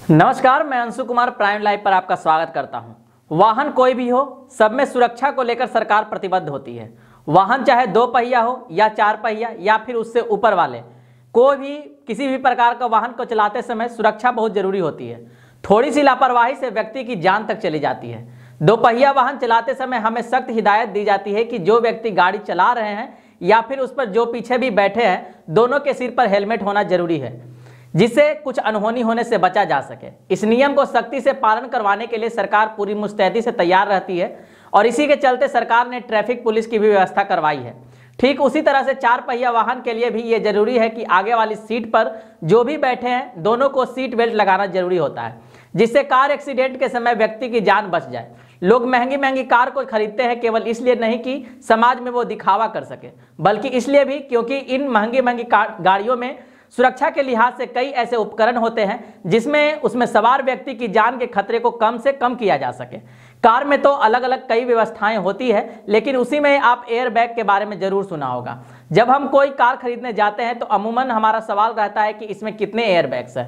नमस्कार, मैं Anshu Kumar prime live पर आपका स्वागत करता हूं। वाहन कोई भी हो, सब में सुरक्षा को लेकर सरकार प्रतिबद्ध होती है। वाहन चाहे 2 पहिया हो या 4 पहिया या फिर उससे ऊपर वाले, कोई भी किसी भी प्रकार का वाहन को चलाते समय सुरक्षा बहुत जरूरी होती है। थोड़ी सी लापरवाही से व्यक्ति की जान तक चली जाती है। 2 पहिया वाहन चलाते समय हमें सख्त हिदायत दी जाती है कि जो व्यक्ति गाड़ी चला रहे हैं या फिर उस पर जो पीछे भी बैठे हैं, दोनों के सिर पर हेलमेट होना जरूरी है, जिससे कुछ अनहोनी होने से बचा जा सके। इस नियम को सख्ती से पालन करवाने के लिए सरकार पूरी मुस्तैदी से तैयार रहती है और इसी के चलते सरकार ने ट्रैफिक पुलिस की भी व्यवस्था करवाई है। ठीक उसी तरह से 4 पहिया वाहन के लिए भी ये जरूरी है कि आगे वाली सीट पर जो भी बैठे हैं, दोनों को सीट बेल्ट लगाना जरूरी होता है, जिससे कार एक्सीडेंट के समय व्यक्ति की जान बच जाए। लोग महंगी महंगी कार को खरीदते हैं केवल इसलिए नहीं कि समाज में वो दिखावा कर सके, बल्कि इसलिए भी क्योंकि इन महंगी महंगी गाड़ियों में सुरक्षा के लिहाज से कई ऐसे उपकरण होते हैं जिसमें उसमें सवार व्यक्ति की जान के खतरे को कम से कम किया जा सके। कार में तो अलग अलग कई व्यवस्थाएं होती है, लेकिन उसी में आप एयर बैग के बारे में जरूर सुना होगा। जब हम कोई कार खरीदने जाते हैं तो अमूमन हमारा सवाल रहता है कि इसमें कितने एयर बैग्स हैं।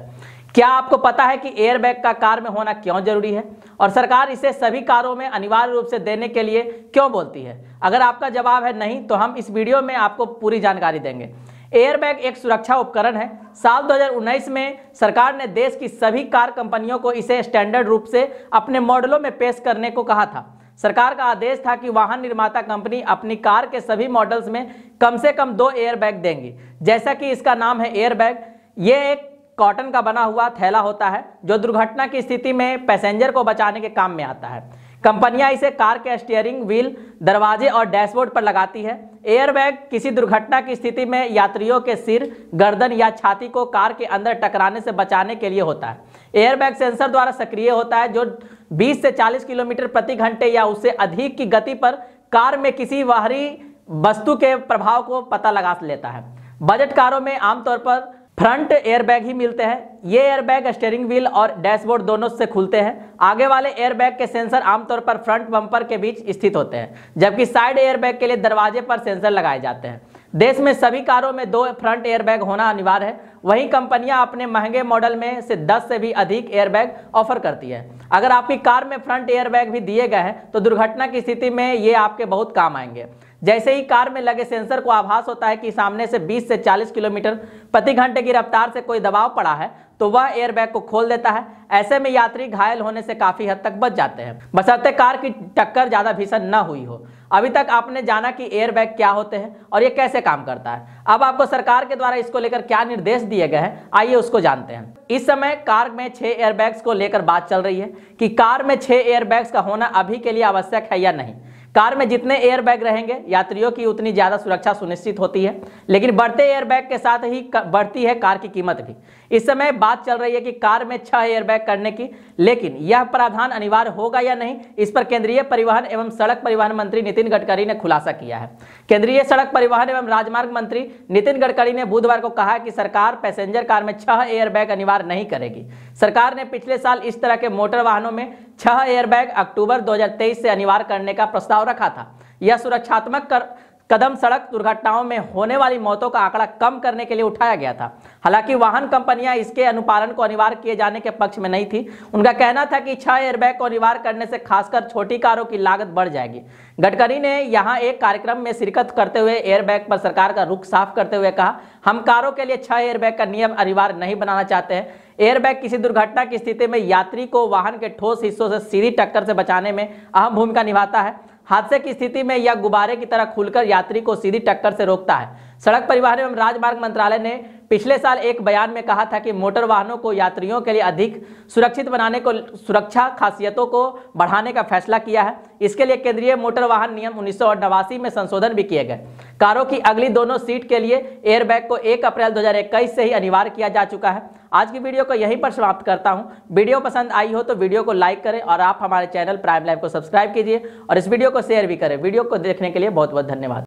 क्या आपको पता है कि एयर बैग का कार में होना क्यों जरूरी है और सरकार इसे सभी कारों में अनिवार्य रूप से देने के लिए क्यों बोलती है? अगर आपका जवाब है नहीं, तो हम इस वीडियो में आपको पूरी जानकारी देंगे। एयर बैग एक सुरक्षा उपकरण है। साल 2019 में सरकार ने देश की सभी कार कंपनियों को इसे स्टैंडर्ड रूप से अपने मॉडलों में पेश करने को कहा था। सरकार का आदेश था कि वाहन निर्माता कंपनी अपनी कार के सभी मॉडल्स में कम से कम 2 एयर बैग देंगी। जैसा कि इसका नाम है एयर बैग, ये एक कॉटन का बना हुआ थैला होता है जो दुर्घटना की स्थिति में पैसेंजर को बचाने के काम में आता है। कंपनियां इसे कार के स्टीयरिंग व्हील, दरवाजे और डैशबोर्ड पर लगाती है। एयर बैग किसी दुर्घटना की स्थिति में यात्रियों के सिर, गर्दन या छाती को कार के अंदर टकराने से बचाने के लिए होता है। एयर बैग सेंसर द्वारा सक्रिय होता है जो 20 से 40 किलोमीटर प्रति घंटे या उससे अधिक की गति पर कार में किसी बाहरी वस्तु के प्रभाव को पता लगा लेता है। बजट कारों में आमतौर पर फ्रंट एयरबैग ही मिलते हैं। ये एयरबैग स्टीयरिंग व्हील और डैशबोर्ड दोनों से खुलते हैं। आगे वाले एयरबैग के सेंसर आमतौर पर फ्रंट बम्पर के बीच स्थित होते हैं, जबकि साइड एयरबैग के लिए दरवाजे पर सेंसर लगाए जाते हैं। देश में सभी कारों में 2 फ्रंट एयरबैग होना अनिवार्य है। वहीं कंपनियां अपने महंगे मॉडल में से 10 से भी अधिक एयरबैग ऑफर करती है। अगर आपकी कार में फ्रंट एयरबैग भी दिए गए हैं तो दुर्घटना की स्थिति में ये आपके बहुत काम आएंगे। जैसे ही कार में लगे सेंसर को आभास होता है कि सामने से 20 से 40 किलोमीटर प्रति घंटे की रफ्तार से कोई दबाव पड़ा है, तो वह एयरबैग को खोल देता है। ऐसे में यात्री घायल होने से काफी हद तक बच जाते हैं, बशर्ते कार की टक्कर ज्यादा भीषण न हुई हो। अभी तक आपने जाना कि एयरबैग क्या होते हैं और ये कैसे काम करता है। अब आपको सरकार के द्वारा इसको लेकर क्या निर्देश दिए गए हैं, आइए उसको जानते हैं। इस समय कार में 6 एयरबैग्स को लेकर बात चल रही है कि कार में 6 एयरबैग्स का होना अभी के लिए आवश्यक है या नहीं। कार में जितने एयरबैग रहेंगे, यात्रियों की उतनी ज्यादा सुरक्षा सुनिश्चित होती है, लेकिन बढ़ते एयरबैग के साथ ही बढ़ती है कार की कीमत भी। इस समय बात चल रही है कि कार में 6 एयरबैग करने की, लेकिन यह प्रावधान अनिवार्य होगा या नहीं, इस पर केंद्रीय परिवहन एवं सड़क परिवहन मंत्री नितिन गडकरी ने खुलासा किया है। केंद्रीय सड़क परिवहन एवं राजमार्ग मंत्री नितिन गडकरी ने बुधवार को कहा कि सरकार पैसेंजर कार में 6 एयरबैग अनिवार्य नहीं करेगी। सरकार ने पिछले साल इस तरह के मोटर वाहनों में 6 एयरबैग अक्टूबर 2023 से अनिवार्य करने का प्रस्ताव रखा था। यह सुरक्षात्मक कदम सड़क दुर्घटनाओं में होने वाली मौतों का आंकड़ा कम करने के लिए उठाया गया था। हालांकि वाहन कंपनियां इसके अनुपालन को अनिवार्य किए जाने के पक्ष में नहीं थी। उनका कहना था कि 6 एयरबैग को अनिवार्य करने से खासकर छोटी कारों की लागत बढ़ जाएगी। गडकरी ने यहां एक कार्यक्रम में शिरकत करते हुए एयरबैग पर सरकार का रुख साफ करते हुए कहा, हम कारों के लिए 6 एयरबैग का नियम अनिवार्य नहीं बनाना चाहते हैं। एयरबैग किसी दुर्घटना की स्थिति में यात्री को वाहन के ठोस हिस्सों से सीधी टक्कर से बचाने में अहम भूमिका निभाता है। हादसे की स्थिति में यह गुब्बारे की तरह खुलकर यात्री को सीधी टक्कर से रोकता है। सड़क परिवहन एवं राजमार्ग मंत्रालय ने पिछले साल एक बयान में कहा था कि मोटर वाहनों को यात्रियों के लिए अधिक सुरक्षित बनाने को सुरक्षा खासियतों को बढ़ाने का फैसला किया है। इसके लिए केंद्रीय मोटर वाहन नियम 1989 में संशोधन भी किए गए। कारों की अगली दोनों सीट के लिए एयरबैग को 1 अप्रैल 2021 से ही अनिवार्य किया जा चुका है। आज की वीडियो को यहीं पर समाप्त करता हूं। वीडियो पसंद आई हो तो वीडियो को लाइक करें और आप हमारे चैनल प्राइम लाइव को सब्सक्राइब कीजिए और इस वीडियो को शेयर भी करें। वीडियो को देखने के लिए बहुत बहुत धन्यवाद।